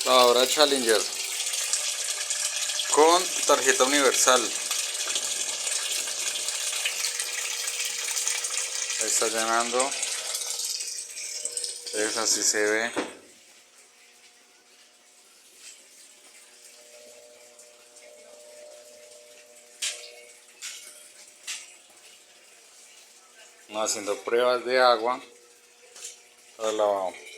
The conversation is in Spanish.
Lavadora Challenger con tarjeta universal. Ahí está llenando. Entonces así se ve. Haciendo pruebas de agua para el lavado.